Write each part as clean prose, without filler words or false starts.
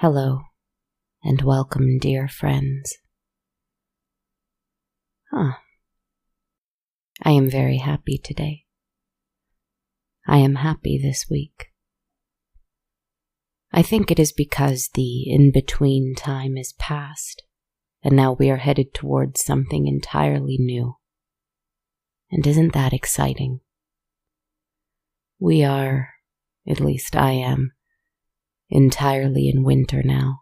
Hello, and welcome, dear friends. I am very happy today. I am happy this week. I think it is because the in-between time is past, and now we are headed towards something entirely new. And isn't that exciting? We are, at least I am, entirely in winter now.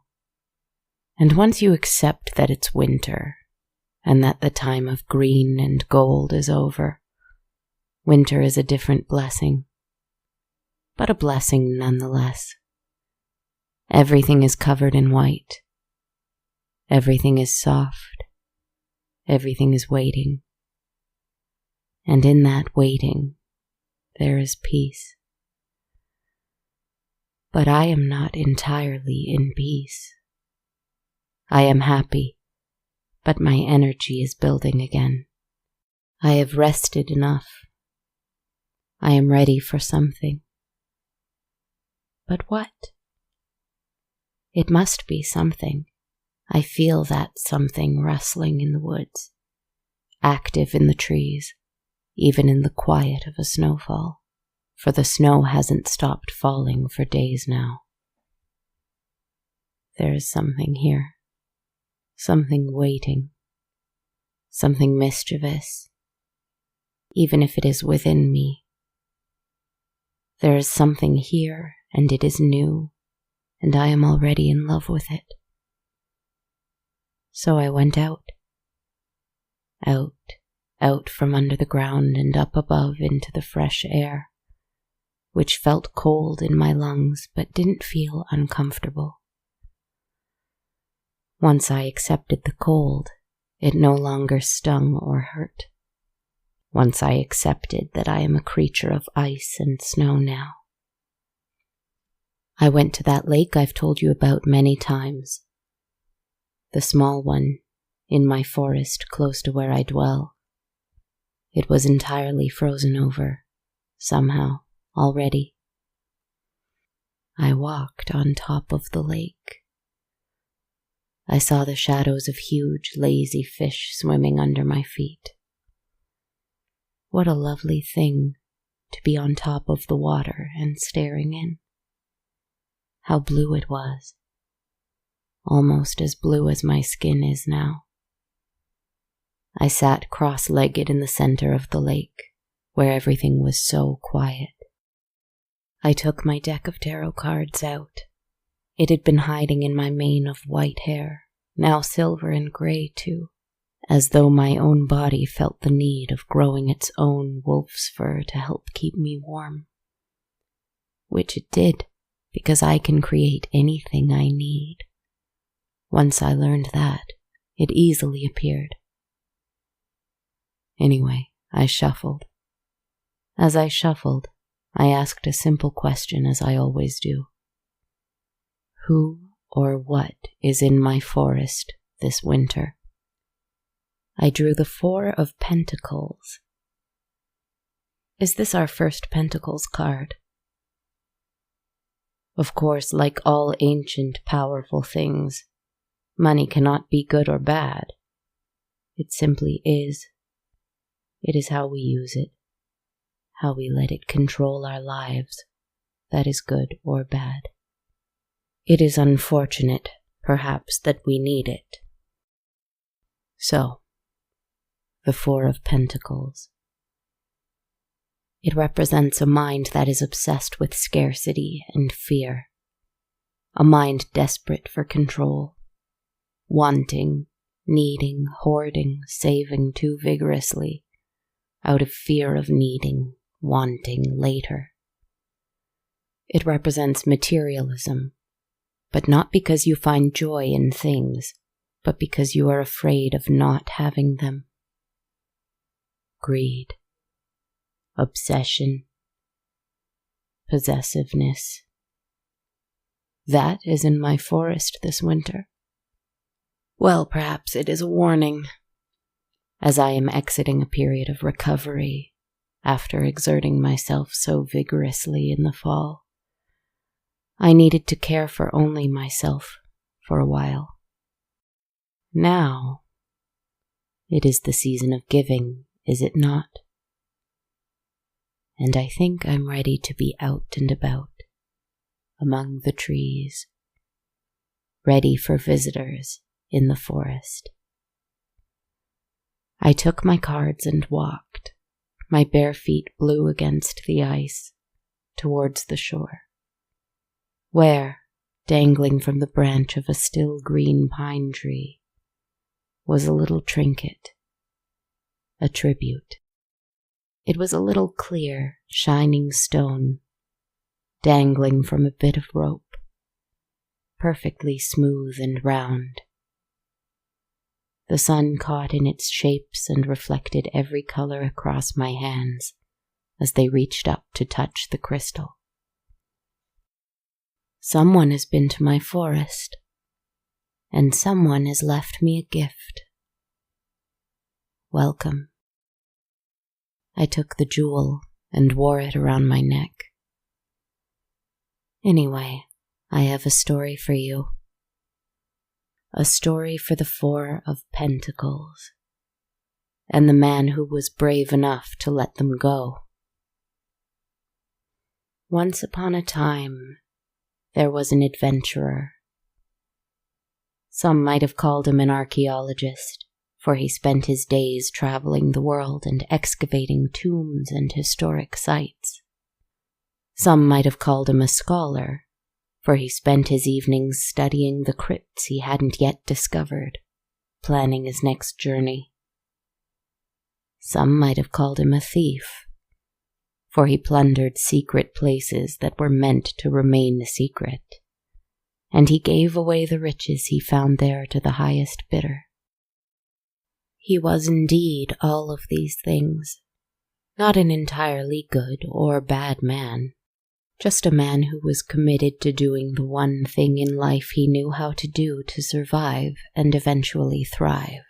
And once you accept that it's winter, and that the time of green and gold is over, winter is a different blessing, but a blessing nonetheless. Everything is covered in white. Everything is soft. Everything is waiting. And in that waiting, there is peace. But I am not entirely in peace. I am happy, but my energy is building again. I have rested enough. I am ready for something. But what? It must be something. I feel that something rustling in the woods, active in the trees, even in the quiet of a snowfall. For the snow hasn't stopped falling for days now. There is something here, something waiting, something mischievous, even if it is within me. There is something here, and it is new, and I am already in love with it. So I went out from under the ground and up above into the fresh air, which felt cold in my lungs but didn't feel uncomfortable. Once I accepted the cold, it no longer stung or hurt. Once I accepted that I am a creature of ice and snow now. I went to that lake I've told you about many times. The small one, in my forest close to where I dwell. It was entirely frozen over, somehow. Already. I walked on top of the lake. I saw the shadows of huge, lazy fish swimming under my feet. What a lovely thing to be on top of the water and staring in. How blue it was. Almost as blue as my skin is now. I sat cross-legged in the center of the lake, where everything was so quiet. I took my deck of tarot cards out. It had been hiding in my mane of white hair, now silver and gray too, as though my own body felt the need of growing its own wolf's fur to help keep me warm. Which it did, because I can create anything I need. Once I learned that, it easily appeared. Anyway, I shuffled. As I shuffled, I asked a simple question, as I always do. Who or what is in my forest this winter? I drew the Four of Pentacles. Is this our first Pentacles card? Of course, like all ancient, powerful things, money cannot be good or bad. It simply is. It is how we use it. How we let it control our lives, that is good or bad. It is unfortunate, perhaps, that we need it. So, the Four of Pentacles. It represents a mind that is obsessed with scarcity and fear. A mind desperate for control. Wanting, needing, hoarding, saving too vigorously, out of fear of needing, wanting later. It represents materialism, but not because you find joy in things, but because you are afraid of not having them. Greed, obsession, possessiveness. That is in my forest this winter. Well, perhaps it is a warning, as I am exiting a period of recovery after exerting myself so vigorously in the fall. I needed to care for only myself for a while. Now, it is the season of giving, is it not? And I think I'm ready to be out and about, among the trees, ready for visitors in the forest. I took my cards and walked, my bare feet blue against the ice, towards the shore, where, dangling from the branch of a still green pine tree, was a little trinket, a tribute. It was a little clear, shining stone, dangling from a bit of rope, perfectly smooth and round. The sun caught in its shapes and reflected every color across my hands as they reached up to touch the crystal. Someone has been to my forest, and someone has left me a gift. Welcome. I took the jewel and wore it around my neck. Anyway, I have a story for you. A story for the Four of Pentacles, and the man who was brave enough to let them go. Once upon a time, there was an adventurer. Some might have called him an archaeologist, for he spent his days traveling the world and excavating tombs and historic sites. Some might have called him a scholar, for he spent his evenings studying the crypts he hadn't yet discovered, planning his next journey. Some might have called him a thief, for he plundered secret places that were meant to remain a secret, and he gave away the riches he found there to the highest bidder. He was indeed all of these things, not an entirely good or bad man, just a man who was committed to doing the one thing in life he knew how to do to survive and eventually thrive,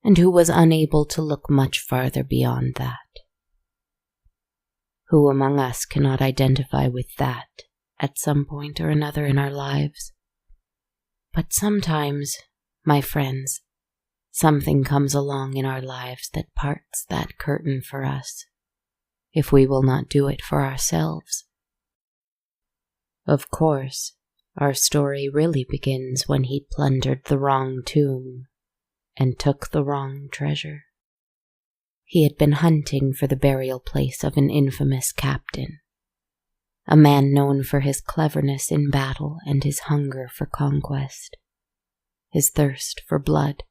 and who was unable to look much farther beyond that. Who among us cannot identify with that at some point or another in our lives? But sometimes, my friends, something comes along in our lives that parts that curtain for us, if we will not do it for ourselves. Of course, our story really begins when he plundered the wrong tomb and took the wrong treasure. He had been hunting for the burial place of an infamous captain, a man known for his cleverness in battle and his hunger for conquest, his thirst for blood,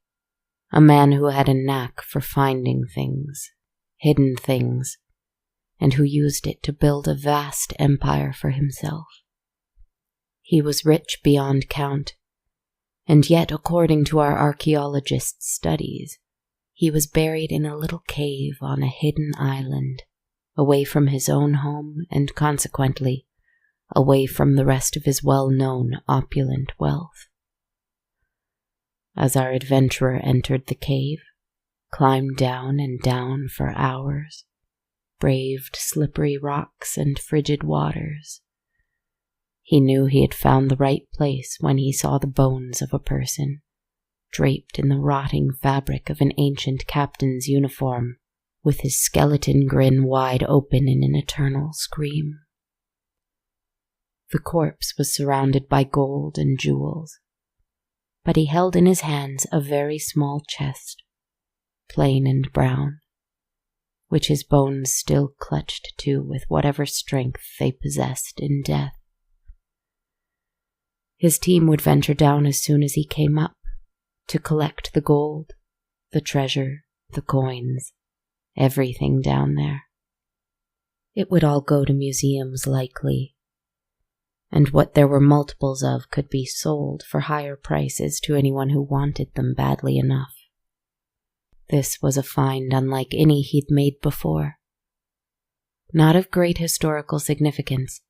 a man who had a knack for finding things, hidden things, and who used it to build a vast empire for himself. He was rich beyond count, and yet, according to our archaeologists' studies, he was buried in a little cave on a hidden island, away from his own home and consequently away from the rest of his well-known opulent wealth. As our adventurer entered the cave, climbed down and down for hours, braved slippery rocks and frigid waters, he knew he had found the right place when he saw the bones of a person, draped in the rotting fabric of an ancient captain's uniform, with his skeleton grin wide open in an eternal scream. The corpse was surrounded by gold and jewels, but he held in his hands a very small chest, plain and brown, which his bones still clutched to with whatever strength they possessed in death. His team would venture down as soon as he came up, to collect the gold, the treasure, the coins, everything down there. It would all go to museums likely, and what there were multiples of could be sold for higher prices to anyone who wanted them badly enough. This was a find unlike any he'd made before. Not of great historical significance,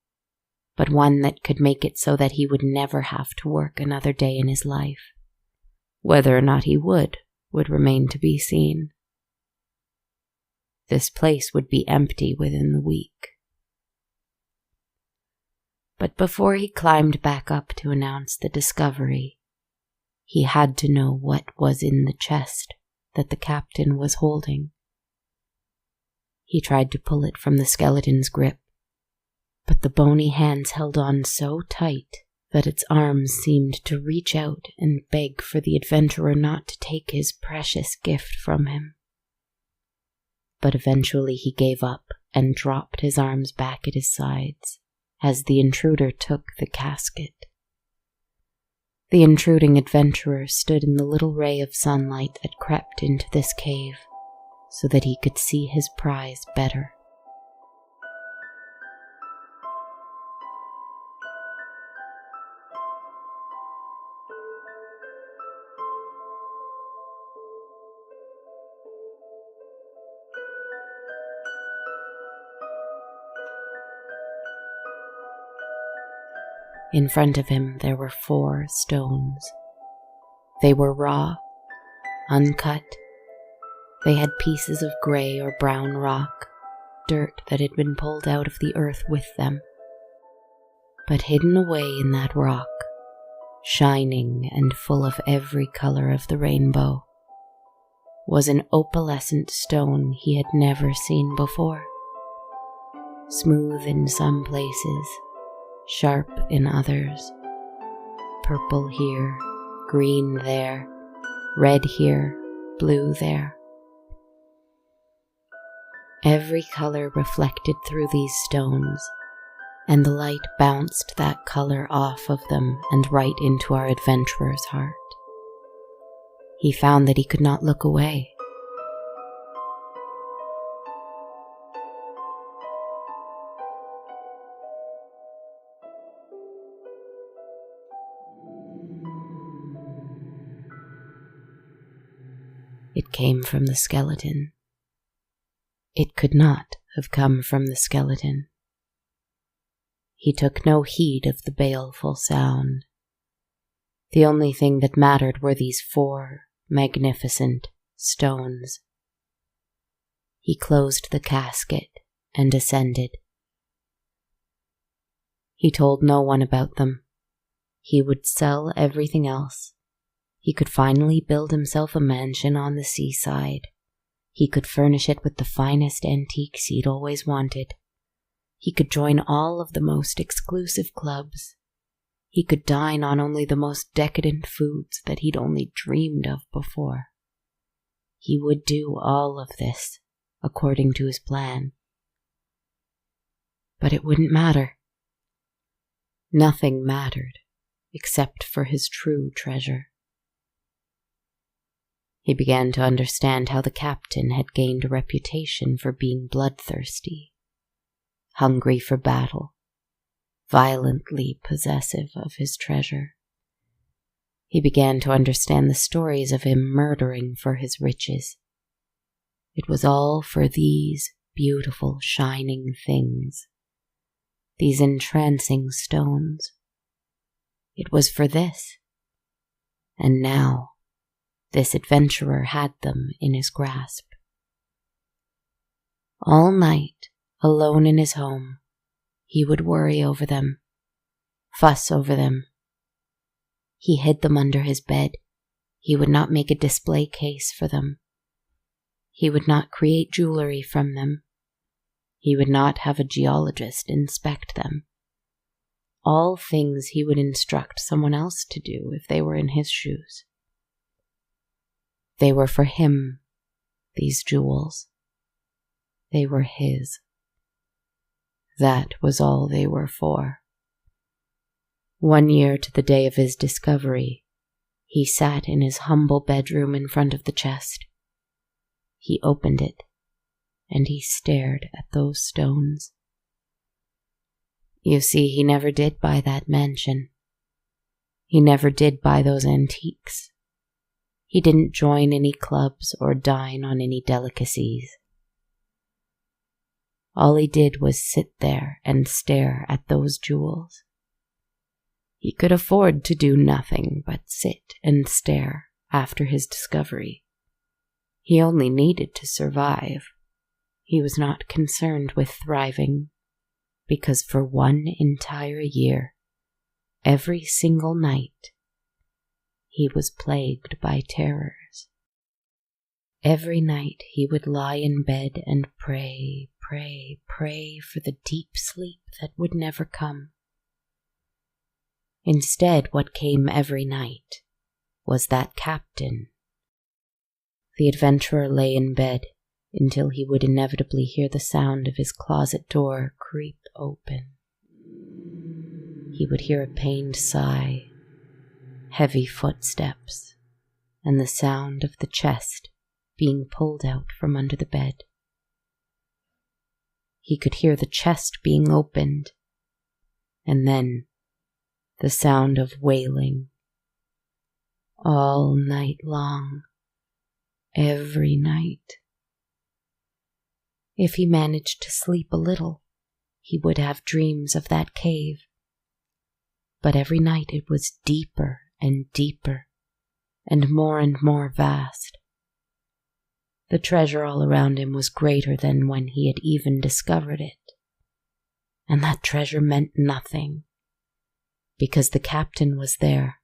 but one that could make it so that he would never have to work another day in his life. Whether or not he would remain to be seen. This place would be empty within the week. But before he climbed back up to announce the discovery, he had to know what was in the chest that the captain was holding. He tried to pull it from the skeleton's grip, but the bony hands held on so tight that its arms seemed to reach out and beg for the adventurer not to take his precious gift from him. But eventually he gave up and dropped his arms back at his sides as the intruder took the casket. The intruding adventurer stood in the little ray of sunlight that crept into this cave so that he could see his prize better. In front of him there were 4 stones. They were raw, uncut. They had pieces of gray or brown rock, dirt that had been pulled out of the earth with them. But hidden away in that rock, shining and full of every color of the rainbow, was an opalescent stone he had never seen before. Smooth in some places, sharp in others, purple here, green there, red here, blue there. Every color reflected through these stones, and the light bounced that color off of them and right into our adventurer's heart. He found that he could not look away. It came from the skeleton. It could not have come from the skeleton. He took no heed of the baleful sound. The only thing that mattered were these 4 magnificent stones. He closed the casket and ascended. He told no one about them. He would sell everything else. He could finally build himself a mansion on the seaside. He could furnish it with the finest antiques he'd always wanted. He could join all of the most exclusive clubs. He could dine on only the most decadent foods that he'd only dreamed of before. He would do all of this according to his plan. But it wouldn't matter. Nothing mattered except for his true treasure. He began to understand how the captain had gained a reputation for being bloodthirsty, hungry for battle, violently possessive of his treasure. He began to understand the stories of him murdering for his riches. It was all for these beautiful, shining things, these entrancing stones. It was for this. And now, this adventurer had them in his grasp. All night, alone in his home, he would worry over them, fuss over them. He hid them under his bed. He would not make a display case for them. He would not create jewelry from them. He would not have a geologist inspect them. All things he would instruct someone else to do if they were in his shoes. They were for him, these jewels. They were his. That was all they were for. 1 year to the day of his discovery, he sat in his humble bedroom in front of the chest. He opened it, and he stared at those stones. You see, he never did buy that mansion. He never did buy those antiques. He didn't join any clubs or dine on any delicacies. All he did was sit there and stare at those jewels. He could afford to do nothing but sit and stare after his discovery. He only needed to survive. He was not concerned with thriving, because for one entire year, every single night, he was plagued by terrors. Every night he would lie in bed and pray for the deep sleep that would never come. Instead, what came every night was that captain. The adventurer lay in bed until he would inevitably hear the sound of his closet door creep open. He would hear a pained sigh, heavy footsteps, and the sound of the chest being pulled out from under the bed. He could hear the chest being opened, and then the sound of wailing. All night long, every night. If he managed to sleep a little, he would have dreams of that cave. But every night it was deeper and deeper, and more vast. The treasure all around him was greater than when he had even discovered it. And that treasure meant nothing, because the captain was there,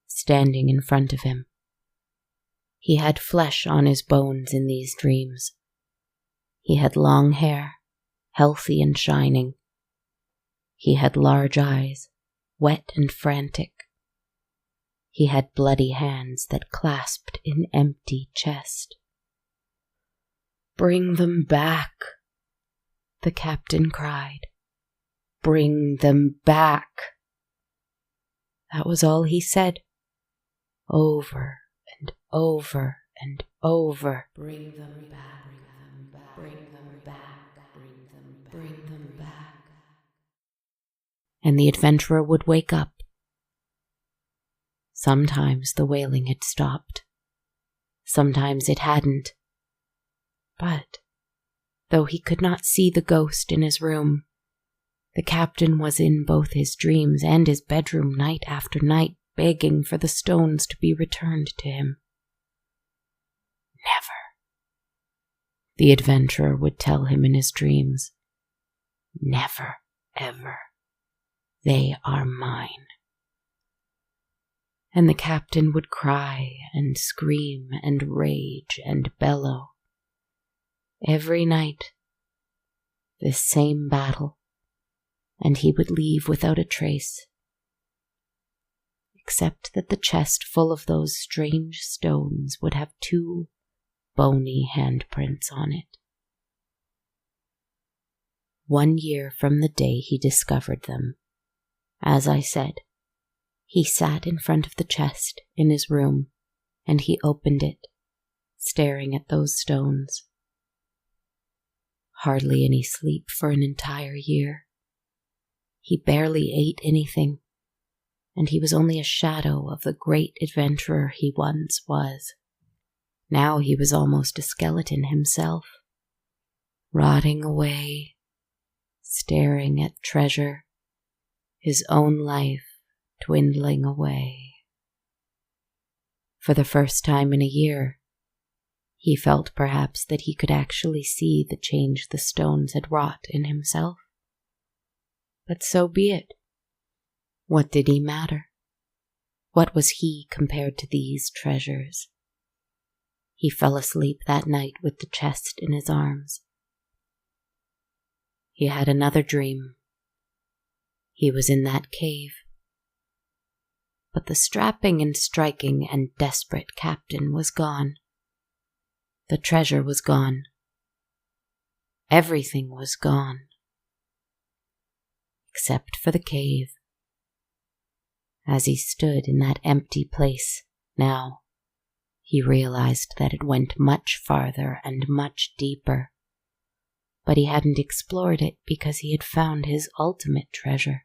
standing in front of him. He had flesh on his bones in these dreams. He had long hair, healthy and shining. He had large eyes, wet and frantic. He had bloody hands that clasped an empty chest. "Bring them back," the captain cried. "Bring them back." That was all he said, over and over and over. "Bring them back, bring them back, bring them back." And the adventurer would wake up. Sometimes the wailing had stopped. Sometimes it hadn't. But, though he could not see the ghost in his room, the captain was in both his dreams and his bedroom night after night, begging for the stones to be returned to him. "Never," the adventurer would tell him in his dreams. "Never, ever. They are mine." And the captain would cry and scream and rage and bellow. Every night, this same battle, and he would leave without a trace, except that the chest full of those strange stones would have 2 bony handprints on it. 1 year from the day he discovered them, as I said, he sat in front of the chest in his room, and he opened it, staring at those stones. Hardly any sleep for an entire year. He barely ate anything, and he was only a shadow of the great adventurer he once was. Now he was almost a skeleton himself, rotting away, staring at treasure, his own life dwindling away. For the first time in a year, he felt perhaps that he could actually see the change the stones had wrought in himself. But so be it. What did he matter? What was he compared to these treasures? He fell asleep that night with the chest in his arms. He had another dream. He was in that cave. But the strapping and striking and desperate captain was gone. The treasure was gone. Everything was gone. Except for the cave. As he stood in that empty place now, he realized that it went much farther and much deeper. But he hadn't explored it because he had found his ultimate treasure.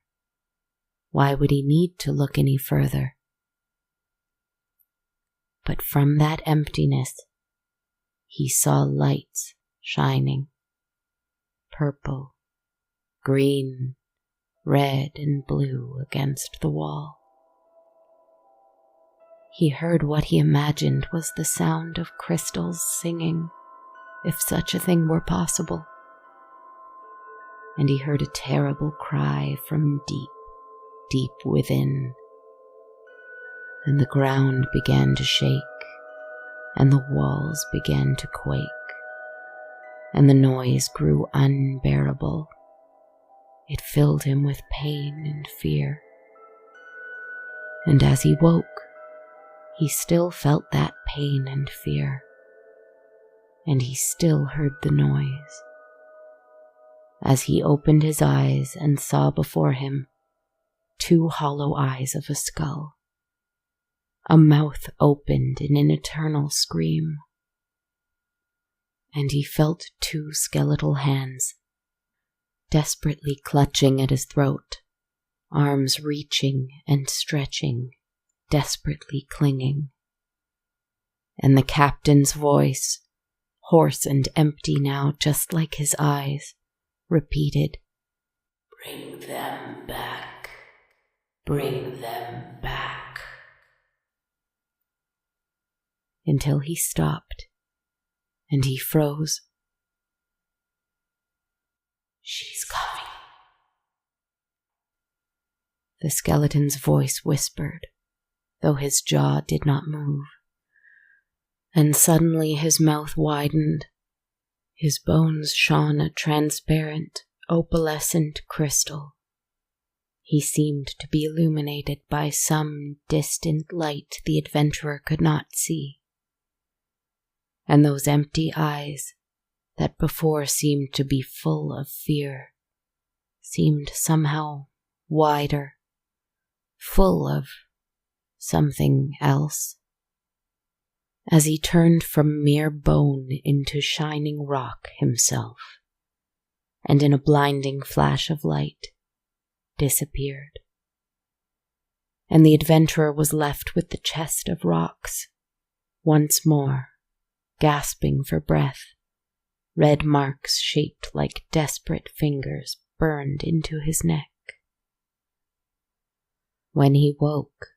Why would he need to look any further? But from that emptiness, he saw lights shining. Purple, green, red, and blue against the wall. He heard what he imagined was the sound of crystals singing, if such a thing were possible. and he heard a terrible cry from deep, deep within. And the ground began to shake, and the walls began to quake, and the noise grew unbearable. It filled him with pain and fear. And as he woke, he still felt that pain and fear, and he still heard the noise. As he opened his eyes and saw before him 2 hollow eyes of a skull, a mouth opened in an eternal scream, and he felt 2 skeletal hands desperately clutching at his throat, arms reaching and stretching, desperately clinging. And the captain's voice, hoarse and empty now, just like his eyes, repeated, "Bring them back. Bring them back." Until he stopped, and he froze. "She's coming," the skeleton's voice whispered, though his jaw did not move. And suddenly his mouth widened. His bones shone a transparent, opalescent crystal. He seemed to be illuminated by some distant light the adventurer could not see. And those empty eyes, that before seemed to be full of fear, seemed somehow wider, full of something else. As he turned from mere bone into shining rock himself, and in a blinding flash of light, disappeared. And the adventurer was left with the chest of rocks, once more, gasping for breath, red marks shaped like desperate fingers burned into his neck. When he woke,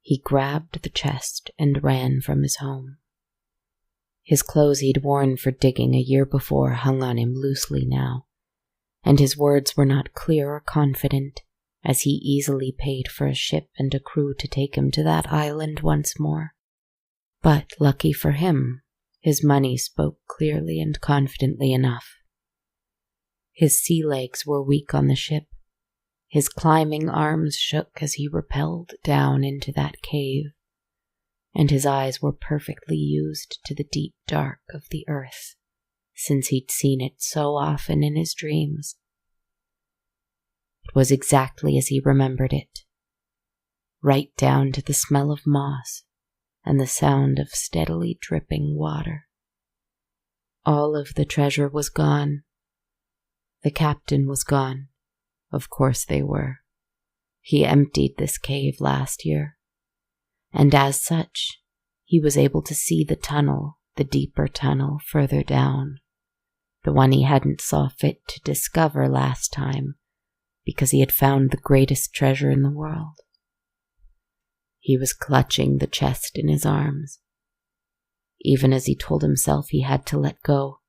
he grabbed the chest and ran from his home. His clothes he'd worn for digging a year before hung on him loosely now, and his words were not clear or confident, as he easily paid for a ship and a crew to take him to that island once more. But, lucky for him, his money spoke clearly and confidently enough. His sea legs were weak on the ship. His climbing arms shook as he rappelled down into that cave, and his eyes were perfectly used to the deep dark of the earth, since he'd seen it so often in his dreams. It was exactly as he remembered it, right down to the smell of moss and the sound of steadily dripping water. All of the treasure was gone. The captain was gone. Of course they were. He emptied this cave last year, and as such, he was able to see the tunnel, the deeper tunnel further down, the one he hadn't saw fit to discover last time, because he had found the greatest treasure in the world. He was clutching the chest in his arms. Even as he told himself he had to let go,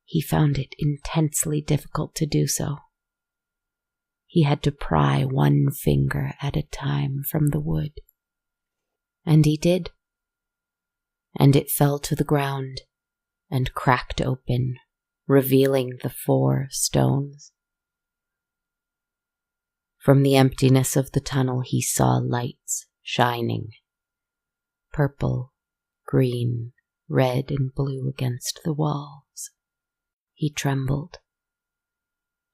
he found it intensely difficult to do so. He had to pry one finger at a time from the wood. And he did. And it fell to the ground and cracked open, revealing the 4 stones. From the emptiness of the tunnel he saw lights shining, purple, green, red, and blue against the walls. He trembled.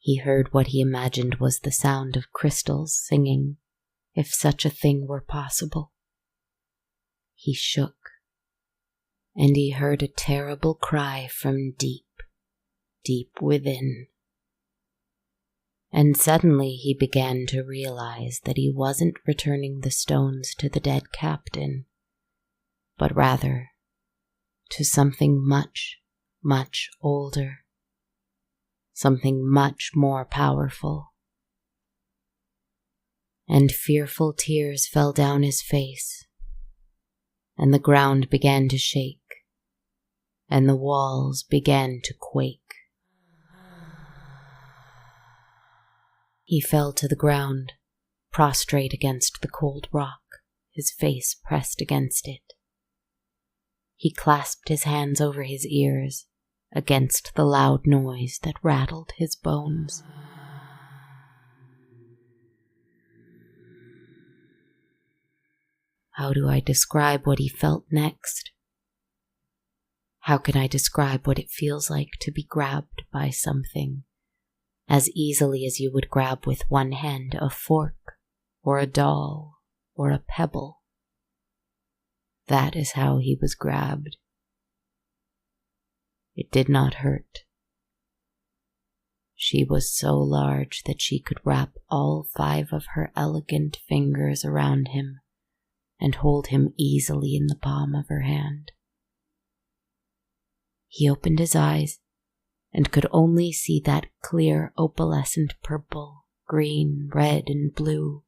He heard what he imagined was the sound of crystals singing, if such a thing were possible. He shook, and he heard a terrible cry from deep, deep within. And suddenly he began to realize that he wasn't returning the stones to the dead captain, but rather to something much, much older, something much more powerful. And fearful tears fell down his face, and the ground began to shake, and the walls began to quake. He fell to the ground, prostrate against the cold rock, his face pressed against it. He clasped his hands over his ears, against the loud noise that rattled his bones. How do I describe what he felt next? How can I describe what it feels like to be grabbed by something as easily as you would grab with one hand a fork or a doll or a pebble? That is how he was grabbed. It did not hurt. She was so large that she could wrap all 5 of her elegant fingers around him and hold him easily in the palm of her hand. He opened his eyes and could only see that clear opalescent purple, green, red, and blue,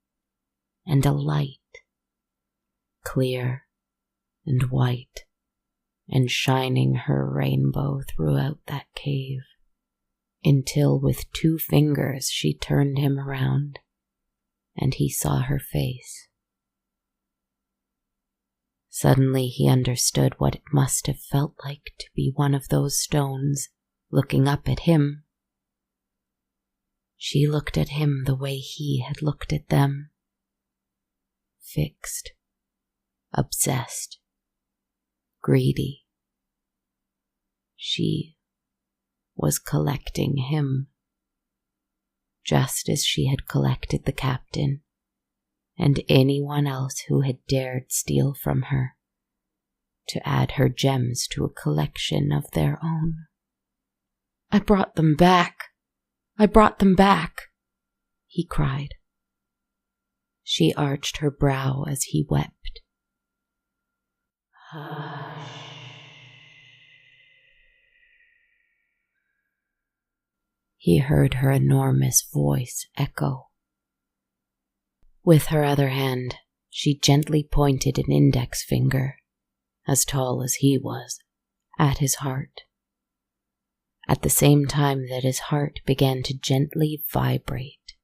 and a light, clear and white, and shining her rainbow throughout that cave, until with 2 fingers she turned him around, and he saw her face. Suddenly he understood what it must have felt like to be one of those stones looking up at him. She looked at him the way he had looked at them. Fixed, obsessed, greedy. She was collecting him, just as she had collected the captain and anyone else who had dared steal from her, to add her gems to a collection of their own. "I brought them back! I brought them back!" he cried. She arched her brow as he wept. "Hush." He heard her enormous voice echo. With her other hand, she gently pointed an index finger, as tall as he was, at his heart. At the same time that his heart began to gently vibrate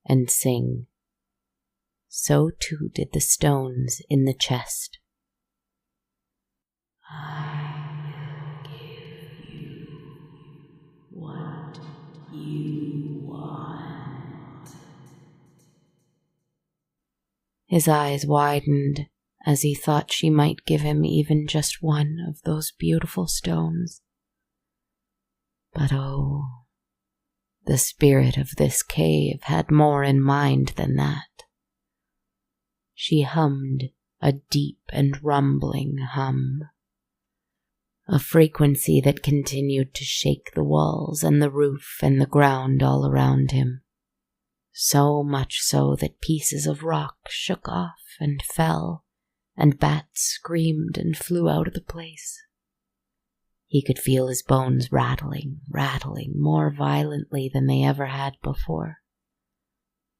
and sing, so too did the stones in the chest. "I will give you what you want." His eyes widened as he thought she might give him even just one of those beautiful stones. But oh, the spirit of this cave had more in mind than that. She hummed a deep and rumbling hum, a frequency that continued to shake the walls and the roof and the ground all around him, so much so that pieces of rock shook off and fell, and bats screamed and flew out of the place. He could feel his bones rattling more violently than they ever had before,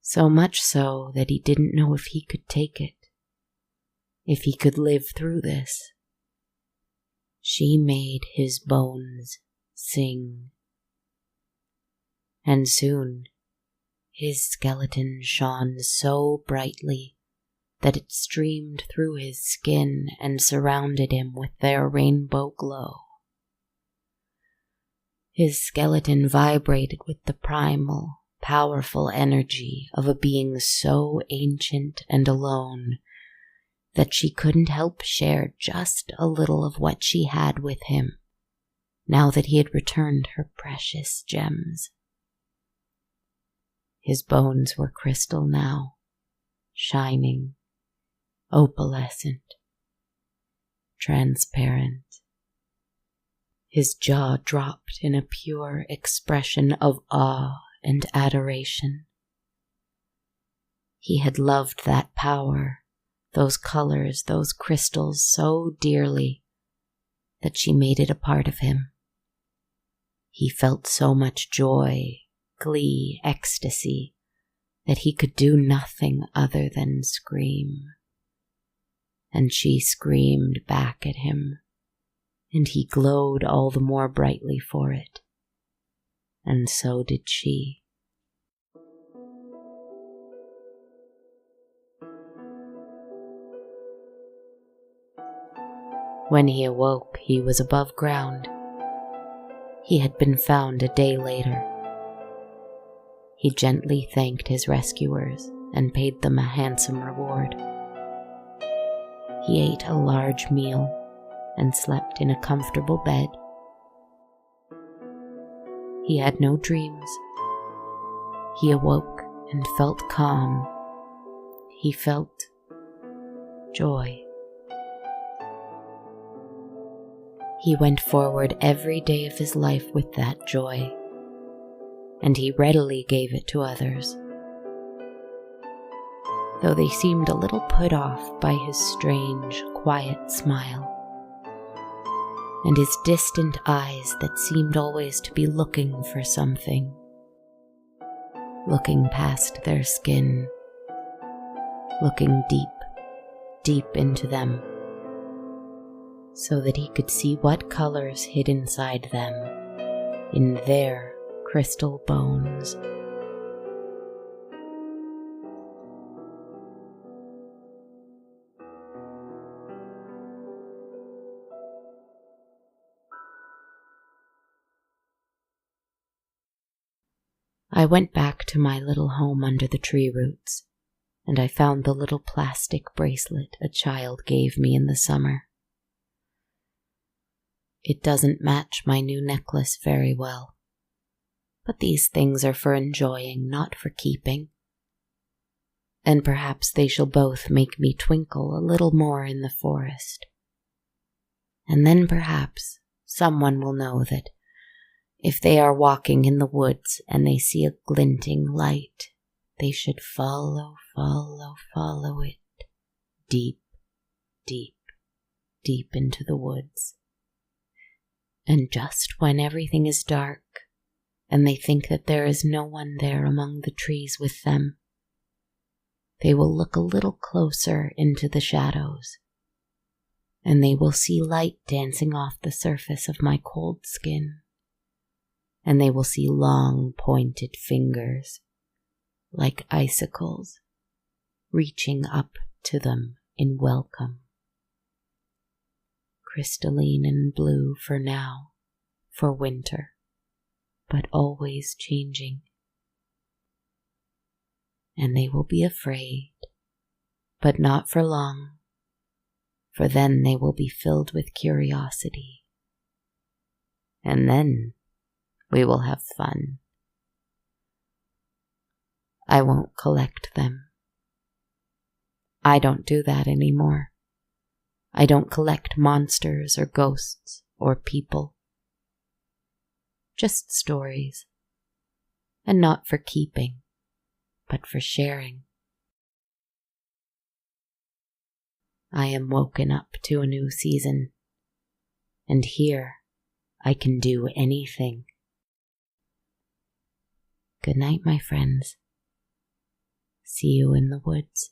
so much so that he didn't know if he could take it, if he could live through this. She made his bones sing, and soon his skeleton shone so brightly that it streamed through his skin and surrounded him with their rainbow glow. His skeleton vibrated with the primal, powerful energy of a being so ancient and alone that she couldn't help share just a little of what she had with him, now that he had returned her precious gems. His bones were crystal now, shining, opalescent, transparent. His jaw dropped in a pure expression of awe and adoration. He had loved that power, those colors, those crystals so dearly that she made it a part of him. He felt so much joy, glee, ecstasy, that he could do nothing other than scream. And she screamed back at him, and he glowed all the more brightly for it. And so did she. When he awoke, he was above ground. He had been found a day later. He gently thanked his rescuers and paid them a handsome reward. He ate a large meal and slept in a comfortable bed. He had no dreams. He awoke and felt calm. He felt joy. He went forward every day of his life with that joy, and he readily gave it to others, though they seemed a little put off by his strange, quiet smile, and his distant eyes that seemed always to be looking for something, looking past their skin, looking deep, deep into them, so that he could see what colors hid inside them, in their crystal bones. I went back to my little home under the tree roots, and I found the little plastic bracelet a child gave me in the summer. It doesn't match my new necklace very well, but these things are for enjoying, not for keeping. And perhaps they shall both make me twinkle a little more in the forest. And then perhaps someone will know that if they are walking in the woods and they see a glinting light, they should follow it deep, deep, deep into the woods. And just when everything is dark, and they think that there is no one there among the trees with them, they will look a little closer into the shadows, and they will see light dancing off the surface of my cold skin, and they will see long pointed fingers, like icicles, reaching up to them in welcome. Crystalline and blue for now, for winter, but always changing. And they will be afraid, but not for long, for then they will be filled with curiosity. And then we will have fun. I won't collect them. I don't do that anymore. I don't collect monsters or ghosts or people. Just stories. And not for keeping, but for sharing. I am woken up to a new season, and here I can do anything. Good night, my friends. See you in the woods.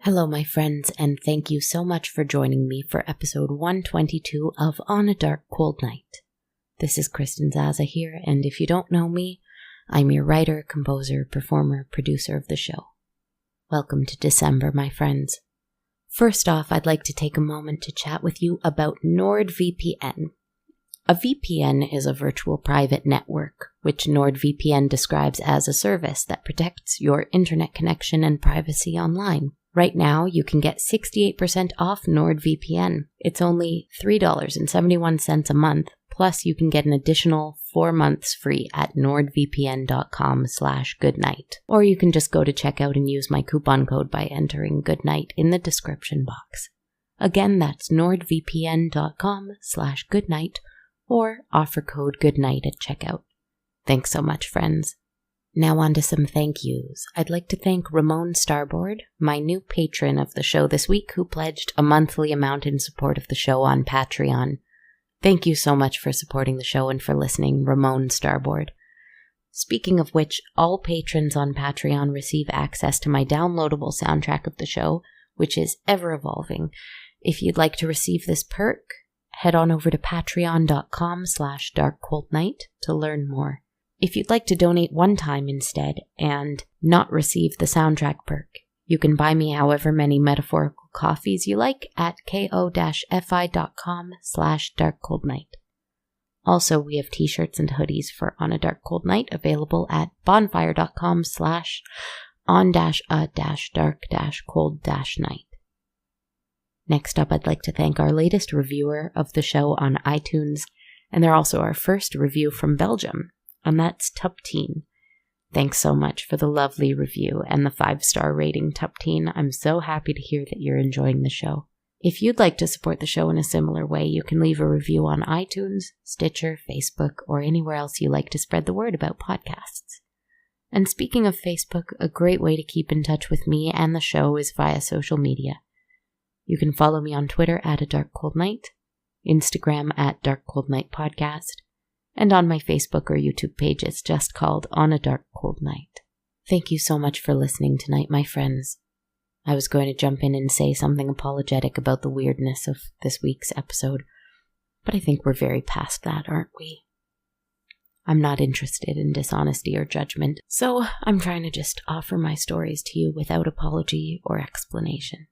Hello, my friends, and thank you so much for joining me for episode 122 of On a Dark, Cold Night. This is Kristen Zaza here, and if you don't know me, I'm your writer, composer, performer, producer of the show. Welcome to December, my friends. First off, I'd like to take a moment to chat with you about NordVPN. A VPN is a virtual private network, which NordVPN describes as a service that protects your internet connection and privacy online. Right now, you can get 68% off NordVPN. It's only $3.71 a month, plus you can get an additional 4 months free at nordvpn.com/goodnight. Or you can just go to checkout and use my coupon code by entering goodnight in the description box. Again, that's nordvpn.com/goodnight, or offer code goodnight at checkout. Thanks so much, friends. Now on to some thank yous. I'd like to thank Ramon Starboard, my new patron of the show this week, who pledged a monthly amount in support of the show on Patreon. Thank you so much for supporting the show and for listening, Ramon Starboard. Speaking of which, all patrons on Patreon receive access to my downloadable soundtrack of the show, which is ever evolving. If you'd like to receive this perk, head on over to patreon.com/darkcoldnight to learn more. If you'd like to donate one time instead and not receive the soundtrack perk, you can buy me however many metaphorical coffees you like at ko-fi.com/darkcoldnight. Also, we have t-shirts and hoodies for On a Dark Cold Night available at bonfire.com/on-a-dark-cold-night. Next up, I'd like to thank our latest reviewer of the show on iTunes, and they're also our first review from Belgium, and that's Tupteen. Thanks so much for the lovely review and the 5-star rating, Tupteen. I'm so happy to hear that you're enjoying the show. If you'd like to support the show in a similar way, you can leave a review on iTunes, Stitcher, Facebook, or anywhere else you like to spread the word about podcasts. And speaking of Facebook, a great way to keep in touch with me and the show is via social media. You can follow me on Twitter at A Dark Cold Night, Instagram at Dark Cold Night Podcast, and on my Facebook or YouTube page it's just called On a Dark Cold Night. Thank you so much for listening tonight, my friends. I was going to jump in and say something apologetic about the weirdness of this week's episode, but I think we're very past that, aren't we? I'm not interested in dishonesty or judgment, so I'm trying to just offer my stories to you without apology or explanation.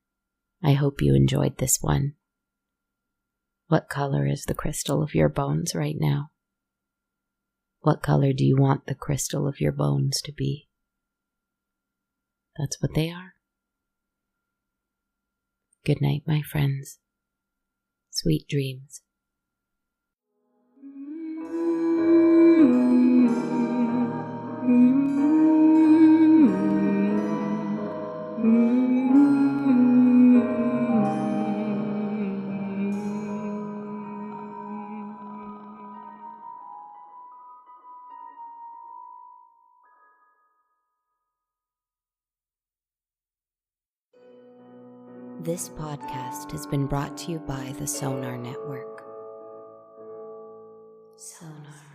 I hope you enjoyed this one. What color is the crystal of your bones right now? What color do you want the crystal of your bones to be? That's what they are. Good night, my friends. Sweet dreams. This podcast has been brought to you by the Sonar Network. Sonar.